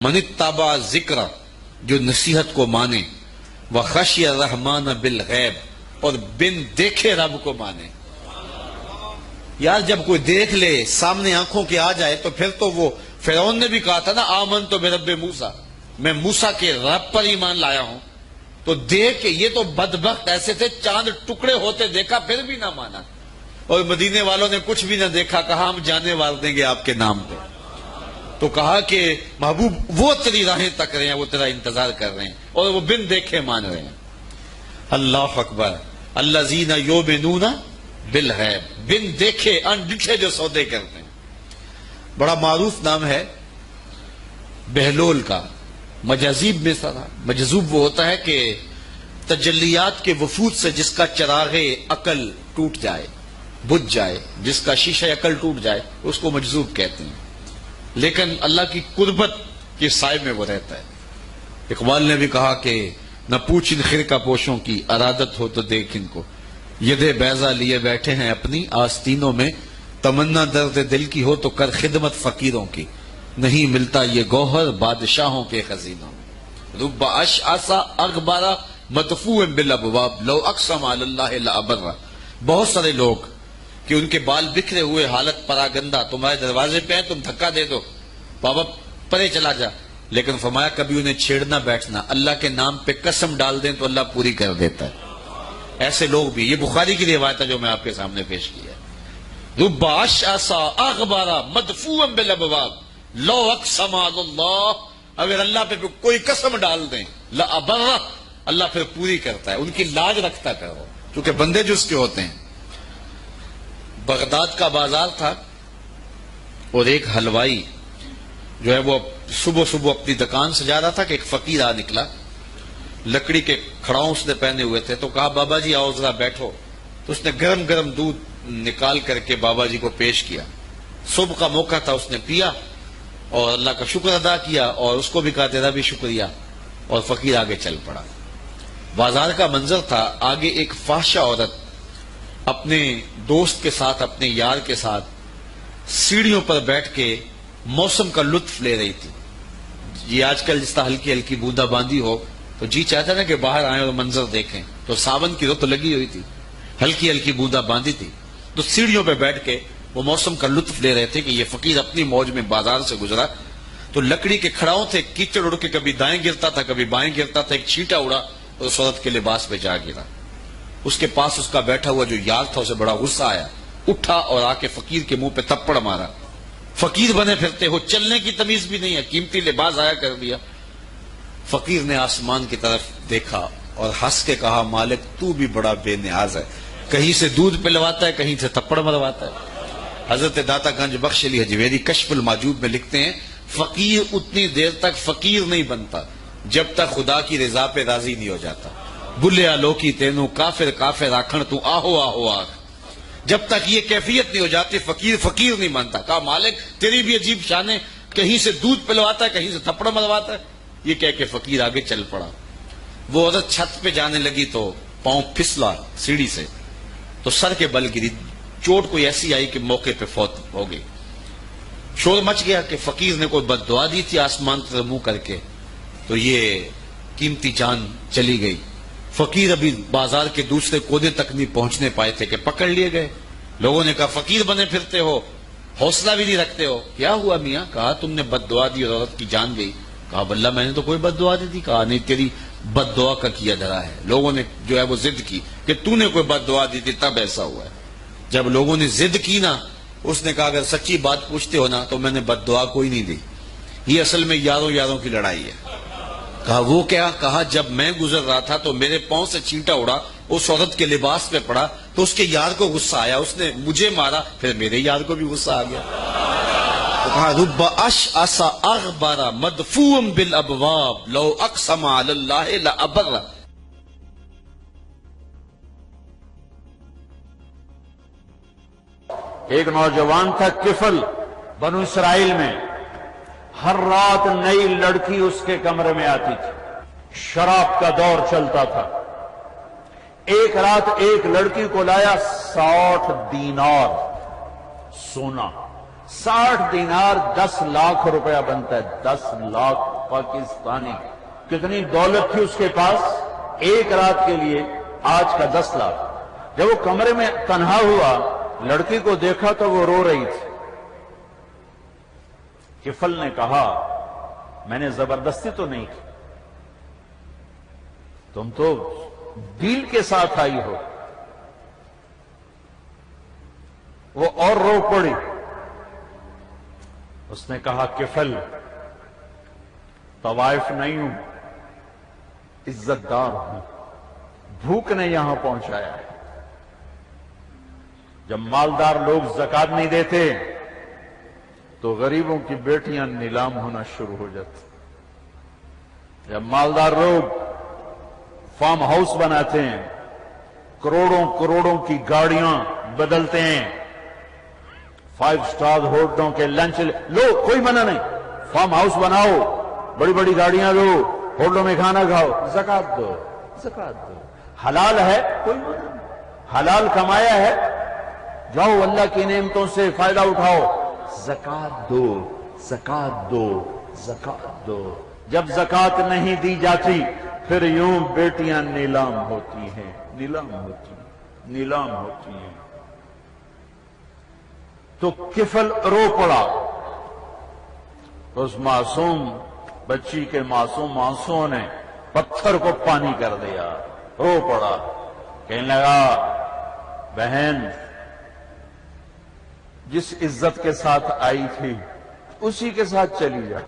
من اتبع ذکر، جو نصیحت کو مانے، وخشی الرحمن بالغیب، اور بن دیکھے رب کو مانے۔ یار جب کوئی دیکھ لے، سامنے آنکھوں کے آ جائے، تو پھر تو وہ فرعون نے بھی کہا تھا نا آمنت برب موسیٰ، میں موسیٰ کے رب پر ایمان لایا ہوں۔ تو دیکھ کے یہ تو بدبخت ایسے تھے، چاند ٹکڑے ہوتے دیکھا پھر بھی نہ مانا، اور مدینے والوں نے کچھ بھی نہ دیکھا، کہا ہم جانے وار دیں گے آپ کے نام پہ۔ تو کہا کہ محبوب وہ تیری راہیں تک رہے ہیں، وہ تیرا انتظار کر رہے ہیں، اور وہ بن دیکھے مان رہے ہیں۔ اللہ اکبر، الذین یؤمنون بالغیب، بن دیکھے ان دکھے جو سودے کرتے ہیں۔ بڑا معروف نام ہے بہلول کا، مجاذیب میں سارا۔ مجذوب وہ ہوتا ہے کہ تجلیات کے وفود سے جس کا چراغ عقل ٹوٹ جائے، بجھ جائے، جس کا شیشہ عقل ٹوٹ جائے، اس کو مجذوب کہتے ہیں، لیکن اللہ کی قربت کے سائے میں وہ رہتا ہے۔ اقبال نے بھی کہا کہ نہ پوچھ ان خرقہ پوشوں کی، ارادت ہو تو دیکھ ان کو، ید بیضا لیے بیٹھے ہیں اپنی آستینوں میں، تمنا درد دل کی ہو تو کر خدمت فقیروں کی، نہیں ملتا یہ گوہر بادشاہوں کے خزینوں میں۔ رب اشعث اغبر مدفوع بالابواب لو اقسم علی اللہ لابر، بہت سارے لوگ کہ ان کے بال بکھرے ہوئے، حالت پراگندہ، تمہارے دروازے پہ ہیں، تم دھکا دے دو، بابا پرے چلا جا، لیکن فرمایا کبھی انہیں چھیڑنا بیٹھنا، اللہ کے نام پہ قسم ڈال دیں تو اللہ پوری کر دیتا ہے۔ ایسے لوگ بھی، یہ بخاری کی روایت ہے جو میں آپ کے سامنے پیش کیا ہے۔ رب اشعث اغبر مدفوع بالابواب لو اقسم علی اللہ، اگر اللہ پہ کوئی قسم ڈال دیں، لابر، اللہ پھر پوری کرتا ہے، ان کی لاج رکھتا ہے وہ، کیونکہ بندے جو اس کے ہوتے ہیں۔ بغداد کا بازار تھا، اور ایک حلوائی جو ہے وہ صبح صبح اپنی دکان سے جا رہا تھا کہ ایک فقیر آ نکلا، لکڑی کے کھڑاؤں اس نے پہنے ہوئے تھے، تو کہا بابا جی آؤ ذرا بیٹھو، تو اس نے گرم گرم دودھ نکال کر کے بابا جی کو پیش کیا۔ صبح کا موقع تھا، اس نے پیا اور اللہ کا شکر ادا کیا، اور اس کو بھی کہا تیرا بھی شکریہ، اور فقیر آگے چل پڑا۔ بازار کا منظر تھا، آگے ایک فاحشہ عورت اپنے دوست کے ساتھ، اپنے یار کے ساتھ سیڑھیوں پر بیٹھ کے موسم کا لطف لے رہی تھی۔ یہ آج کل جس طرح ہلکی ہلکی بوندا باندی ہو تو جی چاہتا نا کہ باہر آئیں اور منظر دیکھیں، تو ساون کی رت لگی ہوئی تھی، ہلکی ہلکی بوندا باندی تھی، تو سیڑھیوں پہ بیٹھ کے وہ موسم کا لطف لے رہے تھے کہ یہ فقیر اپنی موج میں بازار سے گزرا، تو لکڑی کے کھڑاؤں تھے، کیچڑ اڑ کے کبھی دائیں گرتا تھا کبھی بائیں گرتا تھا، ایک چھینٹا اڑا اور اس عورت کے لباس پہ جا گرا۔ اس کے پاس اس کا بیٹھا ہوا جو یار تھا اسے بڑا غصہ آیا، اٹھا اور آ کے فقیر کے منہ پہ تھپڑ مارا۔ فقیر بنے پھرتے ہو، چلنے کی تمیز بھی نہیں ہے، قیمتی لباس آیا کر دیا۔ فقیر نے آسمان کی طرف دیکھا اور ہنس کے کہا مالک تو بھی بڑا بے نیاز ہے، کہیں سے دودھ پلواتا ہے کہیں سے تھپڑ مرواتا ہے۔ حضرت داتا گنج بخش علی حجویری کشف الماجوب میں لکھتے ہیں فقیر اتنی دیر تک فقیر نہیں بنتا جب تک خدا کی رضا پہ راضی نہیں ہو جاتا۔ بلیا لوکی تینوں کافر کافر آکھن تو آہو آہو آکھ، جب تک یہ کیفیت نہیں ہو جاتی فقیر فقیر نہیں بنتا۔ کہا مالک تیری بھی عجیب شان ہے، کہیں سے دودھ پلواتا ہے کہیں سے تھپڑ مرواتا ہے۔ یہ کہہ کے فقیر آگے چل پڑا۔ وہ عورت چھت پہ جانے لگی تو پاؤں پھسلا سیڑھی سے، تو سر کے بل گری، چوٹ کوئی ایسی آئی کہ موقع پہ فوت ہو گئی۔ شور مچ گیا کہ فقیر نے کوئی بد دعا دی تھی آسمان سے منہ کر کے، تو یہ قیمتی جان چلی گئی۔ فقیر ابھی بازار کے دوسرے کونے تک نہیں پہنچنے پائے تھے کہ پکڑ لیے گئے۔ لوگوں نے کہا فقیر بنے پھرتے ہو، حوصلہ بھی نہیں رکھتے ہو، کیا ہوا میاں؟ کہا تم نے بد دعا دی اور عورت کی جان گئی۔ کہا بلّہ میں نے تو کوئی بد دعا دی تھی۔ کہا نہیں، تیری بد دعا کا کیا دھرا ہے، لوگوں نے جو ہے وہ ضد کی کہ تو نے کوئی بد دعا دی تھی تب ایسا ہوا ہے۔ جب لوگوں نے ضد کی نا، اس نے کہا اگر سچی بات پوچھتے ہو نا تو میں نے بد دعا کوئی نہیں دی، یہ اصل میں یاروں یاروں کی لڑائی ہے۔ کہا وہ کیا؟ کہا جب میں گزر رہا تھا تو میرے پاؤں سے چینٹا اڑا، اس عورت کے لباس پہ پڑا تو اس کے یار کو غصہ آیا، اس نے مجھے مارا، پھر میرے یار کو بھی غصہ آ گیا۔ تو کہا رب اشعث اغبر مدفوع بالابواب لو اقسم علی اللہ لابر۔ ایک نوجوان تھا کفل بنو اسرائیل میں، ہر رات نئی لڑکی اس کے کمرے میں آتی تھی، شراب کا دور چلتا تھا۔ ایک رات ایک لڑکی کو لایا 60 دینار سونا، 60 دینار 10 لاکھ روپیہ بنتا ہے، 10 لاکھ پاکستانی۔ کتنی دولت تھی اس کے پاس ایک رات کے لیے؟ آج کا 10 لاکھ۔ جب وہ کمرے میں تنہا ہوا، لڑکی کو دیکھا تو وہ رو رہی تھی۔ کفل نے کہا میں نے زبردستی تو نہیں کی، تم تو دل کے ساتھ آئی ہو۔ وہ اور رو پڑی۔ اس نے کہا کفل طوائف نہیں ہوں، عزت دار ہوں، بھوک نے یہاں پہنچایا ہے۔ جب مالدار لوگ زکات نہیں دیتے تو غریبوں کی بیٹیاں نیلام ہونا شروع ہو جاتی۔ جب مالدار لوگ فارم ہاؤس بناتے ہیں، کروڑوں کروڑوں کی گاڑیاں بدلتے ہیں، 5 سٹار ہوٹلوں کے لنچ لو، کوئی منع نہیں، فارم ہاؤس بناؤ، بڑی بڑی گاڑیاں لو، ہوٹلوں میں کھانا کھاؤ، زکات دو، زکات دو۔ حلال ہے، کوئی منع نہیں، حلال کمایا ہے، جاؤ اللہ کی نعمتوں سے فائدہ اٹھاؤ، زکات دو، زکات دو، زکات دو۔ جب زکات نہیں دی جاتی پھر یوں بیٹیاں نیلام ہوتی ہیں، نیلام ہوتی ہیں، نیلام ہوتی ہیں۔ تو کفل رو پڑا، اس معصوم بچی کے معصوم آنسوؤں نے پتھر کو پانی کر دیا، رو پڑا، کہنے لگا بہن جس عزت کے ساتھ آئی تھی اسی کے ساتھ چلی جا،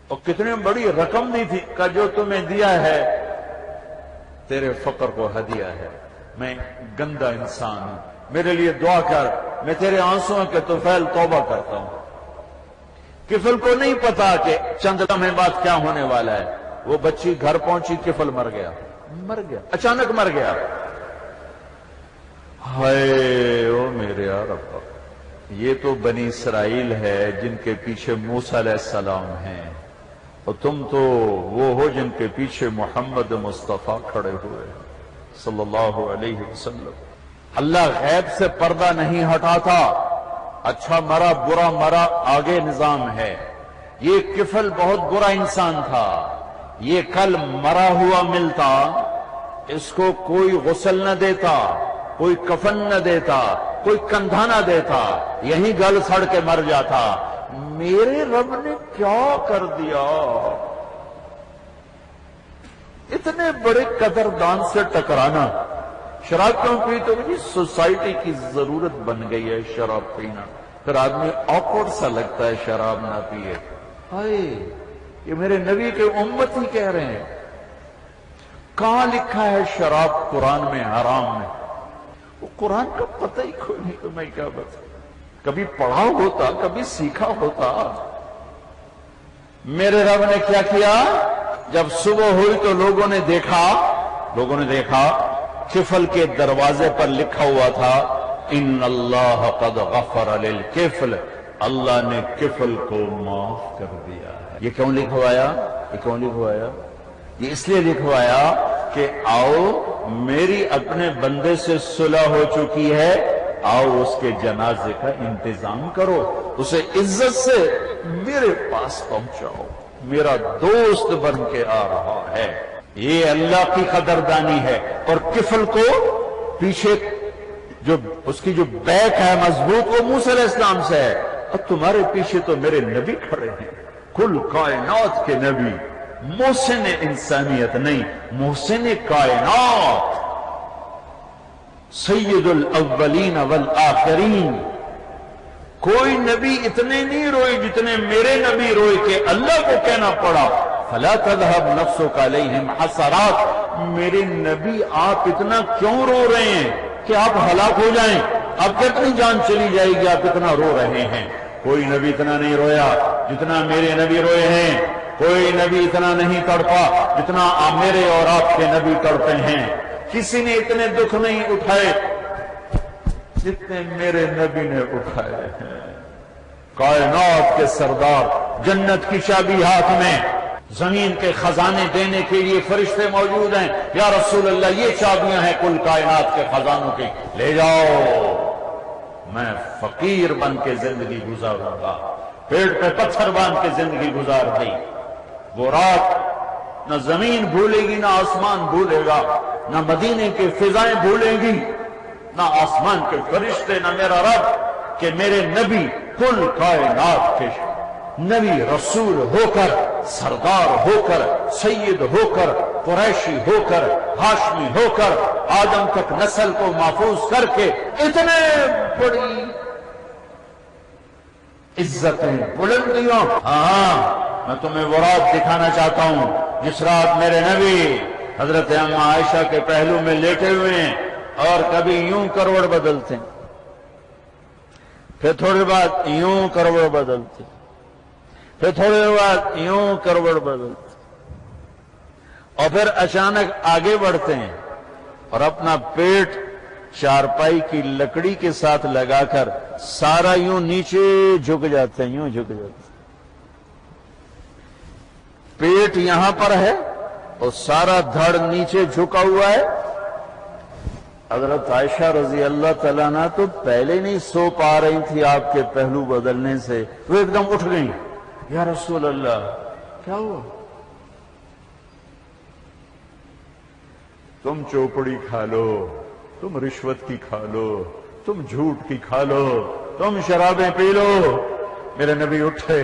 اور کتنی بڑی رقم نہیں تھی کہ جو تمہیں دیا ہے تیرے فقر کو ہدیہ ہے، میں گندا انسان ہوں، میرے لیے دعا کر، میں تیرے آنسوؤں کے طفیل توبہ کرتا ہوں۔ کفل کو نہیں پتا کہ چند لمحے بعد کیا ہونے والا ہے۔ وہ بچی گھر پہنچی، کفل مر گیا، مر گیا، اچانک مر گیا۔ ہائے او میرے رب، یہ تو بنی اسرائیل ہے جن کے پیچھے موسیٰ علیہ السلام ہیں، اور تم تو وہ ہو جن کے پیچھے محمد مصطفیٰ کھڑے ہوئے صلی اللہ علیہ وسلم۔ اللہ غیب سے پردہ نہیں ہٹاتا، اچھا مرا برا مرا آگے نظام ہے۔ یہ کفل بہت برا انسان تھا، یہ کل مرا ہوا ملتا، اس کو کوئی غسل نہ دیتا، کوئی کفن نہ دیتا، کوئی کندھا نہ دیتا، یہیں گل سڑ کے مر جاتا۔ میرے رب نے کیا کر دیا؟ اتنے بڑے قدردان سے ٹکرانا۔ شراب کیوں پی؟ تو جی سوسائٹی کی ضرورت بن گئی ہے شراب پینا، پھر آدمی آکورڈ سا لگتا ہے شراب نہ پیے۔ ہائے یہ میرے نبی کے امت ہی کہہ رہے ہیں۔ کہاں لکھا ہے شراب قرآن میں حرام میں؟ وہ قرآن کا پتہ ہی کوئی نہیں، تو میں کیا بتاؤں، کبھی پڑھا ہوتا، کبھی سیکھا ہوتا۔ میرے رب نے کیا کیا؟ جب صبح ہوئی تو لوگوں نے دیکھا کفل کے دروازے پر لکھا ہوا تھا ان اللہ قد غفر للکفل، اللہ نے کفل کو معاف کر دیا ہے۔ یہ کیوں لکھوایا؟ یہ اس لیے لکھوایا کہ آؤ میری اپنے بندے سے صلح ہو چکی ہے، آؤ اس کے جنازے کا انتظام کرو، اسے عزت سے میرے پاس پہنچاؤ، میرا دوست بن کے آ رہا ہے۔ یہ اللہ کی قدردانی ہے۔ اور کفل کو پیچھے جو اس کی جو بیک ہے مضبوط، وہ موسیٰ علیہ السلام سے ہے، اور تمہارے پیچھے تو میرے نبی کھڑے ہیں، کل کائنات کے نبی، محسن انسانیت نہیں، محسن کائنات، سید الاولین والآخرین۔ کوئی نبی اتنے نہیں روئے جتنے میرے نبی روئے، کہ اللہ کو کہنا پڑا فلا تذهب نفسك علیہم حسرات، میرے نبی آپ اتنا کیوں رو رہے ہیں کہ آپ ہلاک ہو جائیں؟ اب کتنی جان چلی جائے گی، آپ اتنا رو رہے ہیں؟ کوئی نبی اتنا نہیں رویا جتنا میرے نبی روئے ہیں، کوئی نبی اتنا نہیں تڑپا جتنا میرے اور آپ کے نبی تڑپے ہیں، کسی نے اتنے دکھ نہیں اٹھائے جتنے میرے نبی نے اٹھائے ہیں۔ کائنات کے سردار، جنت کی چابی ہاتھ میں، زمین کے خزانے دینے کے لیے فرشتے موجود ہیں، یا رسول اللہ یہ چابیاں ہیں کل کائنات کے خزانوں کی، لے جاؤ میں فقیر بن کے زندگی گزاروں گا. پیٹ پہ پتھر باندھ کے زندگی گزار دی. وہ رات نہ زمین بھولے گی، نہ آسمان بھولے گا، نہ مدینے کی فضائیں بھولیں گی، نہ آسمان کے فرشتے، نہ میرا رب، کہ میرے نبی کل کائنات کے نبی رسول ہو کر، سردار ہو کر، سید ہو کر، قریشی ہو کر، ہاشمی ہو کر، آدم تک نسل کو محفوظ کر کے اتنے بڑی عزتیں، بلندیوں. ہاں میں تمہیں وہ رات دکھانا چاہتا ہوں جس رات میرے نبی حضرت اماں عائشہ کے پہلو میں لیٹے ہوئے ہیں اور کبھی یوں کروڑ بدلتے ہیں، پھر تھوڑی بعد یوں کروڑ بدلتے، پھر تھوڑی بعد یوں کروڑ بدلتے، اور پھر اچانک آگے بڑھتے ہیں اور اپنا پیٹ چارپائی کی لکڑی کے ساتھ لگا کر سارا یوں نیچے جھک جاتے ہیں، یوں جھک جاتے ہیں. پیٹ یہاں پر ہے اور سارا دھڑ نیچے جھکا ہوا ہے. حضرت عائشہ رضی اللہ تعالیٰ عنہ تو پہلے نہیں سو پا رہی تھی آپ کے پہلو بدلنے سے، وہ ایک دم اٹھ گئی. یا رسول اللہ کیا ہوا؟ تم چوپڑی کھا لو، تم رشوت کی کھا لو، تم جھوٹ کی کھا لو، تم شرابیں پی لو. میرے نبی اٹھے.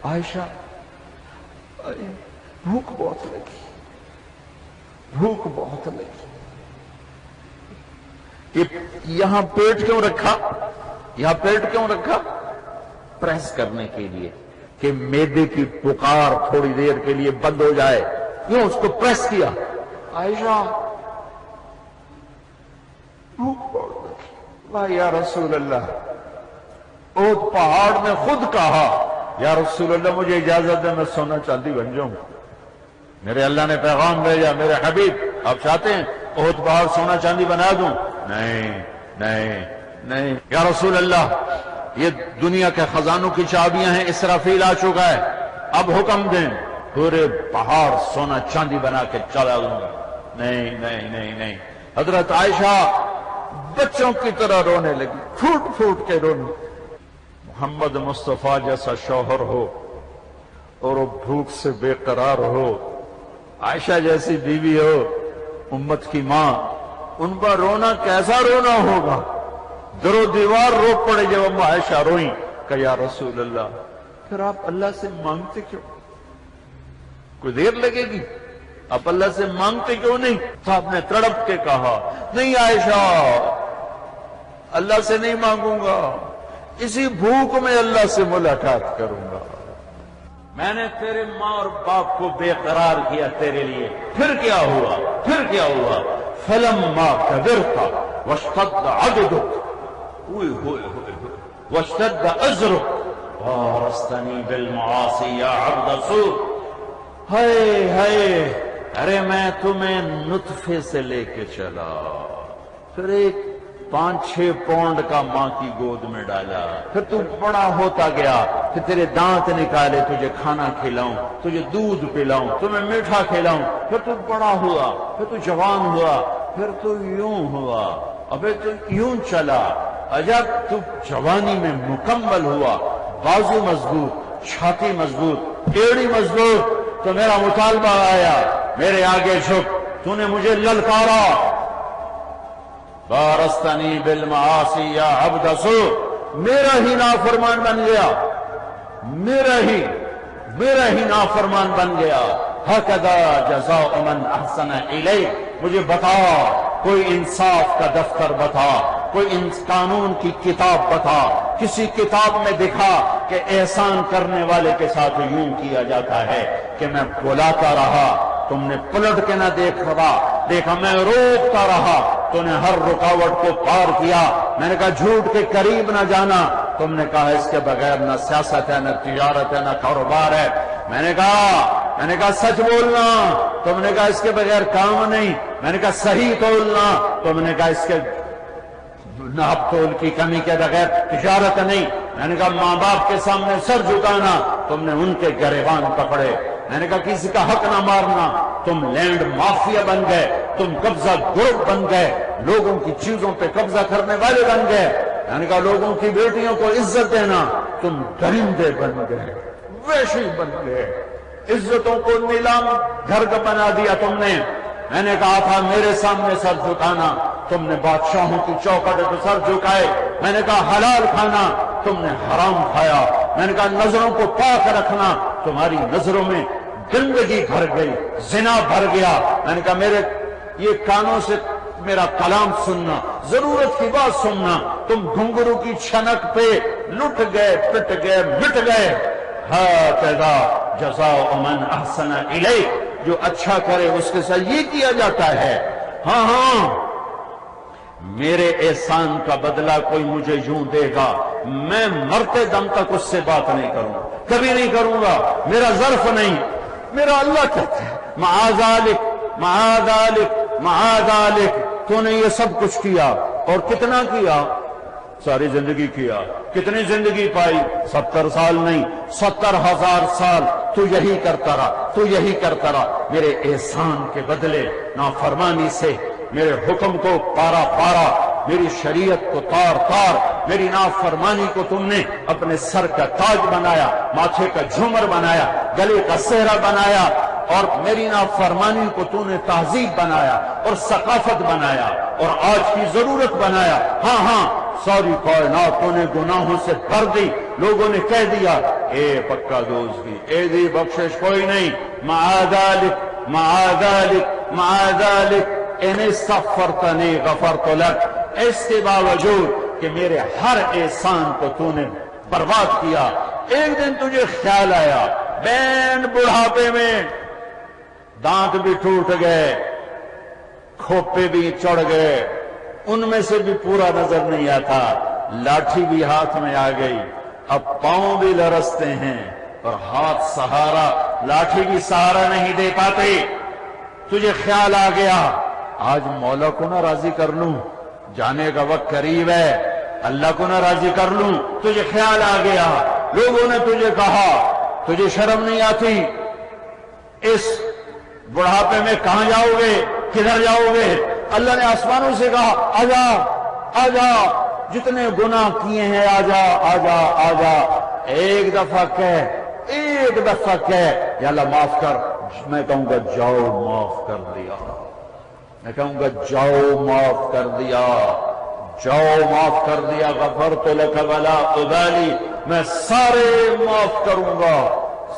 عائشہ بھوک بہت لگی، بھوک بہت لگی. یہاں پیٹ کیوں رکھا؟ یہاں پیٹ کیوں رکھا؟ پریس کرنے کے لیے کہ معدے کی پکار تھوڑی دیر کے لیے بند ہو جائے. یوں اس کو پریس کیا. عائشہ بھوک بہت لگی. واہ یا رسول اللہ. احد پہاڑ نے خود کہا یا رسول اللہ مجھے اجازت دے میں سونا چاندی بن جاؤں. میرے اللہ نے پیغام بھیجا، میرے حبیب آپ چاہتے ہیں احد پہاڑ سونا چاندی بنا دوں؟ نہیں نہیں نہیں یا رسول اللہ، یہ دنیا کے خزانوں کی چابیاں ہیں، اسرافیل آ چکا ہے، اب حکم دیں پورے پہاڑ سونا چاندی بنا کے چلا دوں گا. نہیں نہیں نہیں نہیں. حضرت عائشہ بچوں کی طرح رونے لگی، پھوٹ پھوٹ کے رونے. محمد مصطفیٰ جیسا شوہر ہو اور وہ بھوک سے بے قرار ہو، عائشہ جیسی بیوی ہو، امت کی ماں، ان کا رونا کیسا رونا ہوگا؟ در و دیوار رو پڑے جب ام عائشہ روئیں کہ یا رسول اللہ پھر آپ اللہ سے مانگتے کیوں؟ کوئی دیر لگے گی، آپ اللہ سے مانگتے کیوں نہیں؟ تو آپ نے تڑپ کے کہا نہیں عائشہ اللہ سے نہیں مانگوں گا، اسی بھوک میں اللہ سے ملاقات کروں گا. میں نے تیرے ماں اور باپ کو بے قرار کیا تیرے لیے، پھر کیا ہوا؟ پھر کیا ہوا؟ فلما كبرت واشتد عضدك واشتد ازرك وارستني بالمعاصي يا عبد سوء. ہائے ہائے، ارے میں تمہیں نطفے سے لے کے چلا، پھر ایک 5-6 پاؤنڈ کا ماں کی گود میں ڈالا، پھر تو بڑا ہوتا گیا، پھر تیرے دانت نکالے، تجھے کھانا کھلاؤں، تجھے دودھ پلاؤں، تمہیں میٹھا کھلاؤں، پھر تو بڑا ہوا، پھر تو جوان ہوا، پھر تو یوں ہوا، ابھی تو یوں چلا. جب تو جوانی میں مکمل ہوا، بازو مضبوط، چھاتی مضبوط، ایڑی مضبوط، تو میرا مطالبہ آیا، میرے آگے جھک، تو نے مجھے للکارا بارستنی بالمعاصی یا عبد سوء، میرا ہی نافرمان بن گیا، میرا ہی نافرمان بن گیا. ہکذا جزاء من احسن الیک. مجھے بتا، کوئی انصاف کا دفتر بتا، کوئی قانون کی کتاب بتا، کسی کتاب میں دکھا کہ احسان کرنے والے کے ساتھ یوں کیا جاتا ہے کہ میں بلاتا رہا، تم نے پلٹ کے نہ دیکھا، میں روکتا رہا، تو نے ہر رکاوٹ کو پار کیا. میں نے کہا جھوٹ کے قریب نہ جانا، تم نے کہا اس کے بغیر نہ سیاست ہے، نہ تجارت ہے، نہ کاروبار ہے. میں نے کہا سچ بولنا، تم نے کہا اس کے بغیر کام نہیں. میں نے کہا صحیح تولنا، تم نے کہا اس کے ناپ تول کی کمی کے بغیر تجارت نہیں. میں نے کہا ماں باپ کے سامنے سر جھکانا، تم نے ان کے گریبان پکڑے. میں نے کہا کسی کا حق نہ مارنا، تم لینڈ مافیا بن گئے، تم قبضہ گروپ بن گئے، لوگوں کی چیزوں پہ قبضہ کرنے والے بن گئے. میں نے کہا لوگوں کی بیٹیوں کو عزت دینا، تم درندے بن گئے، وحشی بن گئے، عزتوں کو نیلام گھر کا بنا دیا تم نے۔ میں نے کہا تھا میرے سامنے سر جھکانا، تم نے بادشاہوں کی چوکھٹ پہ سر جھکائے۔ میں نے کہا حلال کھانا، تم نے حرام کھایا۔ میں نے کہا نظروں کو پاک رکھنا، تمہاری نظروں میں گندگی بھر گئی، زنا بھر گیا۔ میں نے کہا میرے یہ کانوں سے میرا کلام سننا، ضرورت کی بات سننا، تم گھنگرو کی چھنک پہ لٹ گئے، پٹ گئے، مٹ گئے۔ ہاکذا جزاء من احسن الیہ، جو اچھا کرے اس کے ساتھ یہ کیا جاتا ہے۔ ہاں ہاں میرے احسان کا بدلہ کوئی مجھے یوں دے گا، میں مرتے دم تک اس سے بات نہیں کروں، کبھی نہیں کروں گا، میرا ظرف نہیں، میرا اللہ کہتا ہے معاذالک معاذالک معاذالک، تو نے یہ سب کچھ کیا اور کتنا کیا؟ ساری زندگی کیا۔ کتنی زندگی پائی؟ 70 سال نہیں، 70,000 سال تو یہی کرتا رہا، تو یہی کرتا رہا۔ میرے احسان کے بدلے نافرمانی سے میرے حکم کو پارا پارا، میری شریعت کو تار تار، میری نافرمانی کو تم نے اپنے سر کا تاج بنایا، ماتھے کا جھومر بنایا، گلے کا سہرا بنایا، اور میری نافرمانی کو تو نے تہذیب بنایا اور ثقافت بنایا اور آج کی ضرورت بنایا۔ ہاں ہاں ساری کائنات تو نے گناہوں سے بھر دی، لوگوں نے کہہ دیا اے پکا دوست کی اے دی بخشش کوئی نہیں، معاذالک معاذالک معاذالک ان استغفرتنی غفرت لک، اس کے باوجود کہ میرے ہر احسان کو تو نے برباد کیا، ایک دن تجھے خیال آیا، بین بڑھاپے میں دانت بھی ٹوٹ گئے، کھوپے بھی چڑھ گئے، ان میں سے بھی پورا نظر نہیں آتا، لاٹھی بھی ہاتھ میں آ گئی، اب پاؤں بھی لرزتے ہیں اور ہاتھ سہارا، لاٹھی بھی سہارا نہیں دے پاتے۔ تجھے خیال آ گیا آج مولا کو نہ راضی کر لوں، جانے کا وقت قریب ہے، اللہ کو نہ راضی کر لوں، تجھے خیال آ گیا۔ لوگوں نے تجھے کہا تجھے شرم نہیں آتی، اس بڑھاپے میں کہاں جاؤ گے، کدھر جاؤ گے؟ اللہ نے آسمانوں سے کہا آجا آجا، جتنے گناہ کیے ہیں آجا آجا آجا، ایک دفعہ کہہ یا اللہ معاف کر، میں کہوں گا جاؤ معاف کر دیا، میں کہوں گا جاؤ معاف کر دیا، جاؤ معاف کر دیا، غفرت لک ولا ابالی، میں سارے معاف کروں گا،